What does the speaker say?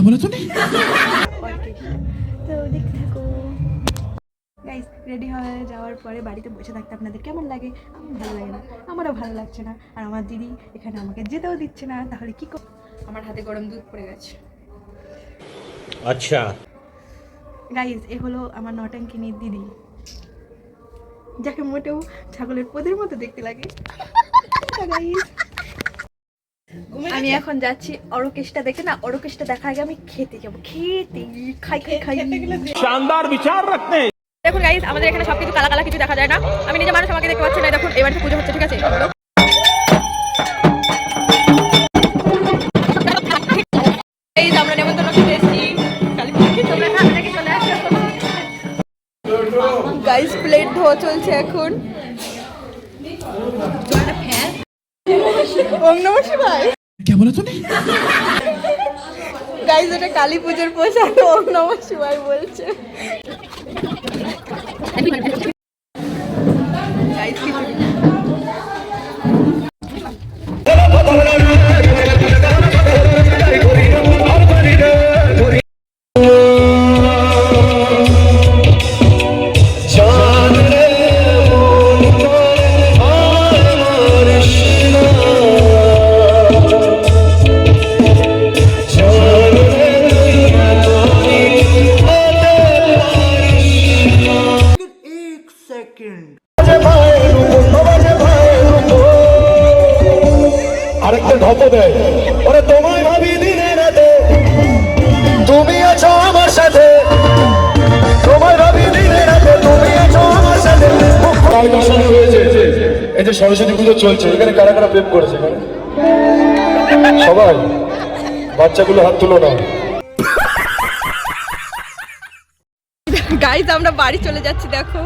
बोला तूने? তো দেখতে থাকো গাইস। রেডি হয়ে যাওয়ার পরে বাড়িতে বসে থাকতে আপনাদের কেমন লাগে? আমার ভালো লাগে না, আমারও ভালো লাগছে না, আর আমার দিদি এখানে আমাকে যেতেও দিচ্ছে না। তাহলে কি আমার হাতে গরম দুধ পড়ে গেছে। अच्छा গাইস, এ হলো আমার নটাঙ্কিনীর দিদি, যাকে মোটেও ছাগলের পোদের মতো দেখতে লাগে। গাইস, আমি এখন যাচ্ছি অরকেশটা দেখে না, অরকেশটা দেখা আগে আমি খেতে যাবো, খাই शानदार विचार रखते हैं। দেখুন গাইস, আমাদের এখানে সবকিছু কালা কালা কিছু দেখা যায় না। আমি নিজে মানুষ, আমাকে দেখতে পাচ্ছি না। দেখুন এবারে পুজো হচ্ছে, ঠিক আছে? এই যে আমরা নেমন্তন্ন খেতে এসেছি গাইস, প্লেট ধোয়া চলছে এখন। ওম নমঃ শিবায়। क्या बोला तूने? গাইস, এটা কালী পুজোর পোশাক, ওম নমঃ শিবায় বলছে। গাইস, খিচুড়ি। আরেকটা ধপ দেয়, ওরে তোমায় ভাবি দিনে রাতে, তুমি আছো আমার সাথে, তোমায় ভাবি দিনে রাতে, তুমি আছো আমার সাথে। গান বসানো হয়েছে, এই যে সরস্বতী পুজো চলছে, এখানে কারা কারা প্রেম করেছে? সবাই, বাচ্চাগুলো হাত তুলো না। গাইস, আমরা বাড়ি চলে যাচ্ছি, দেখো।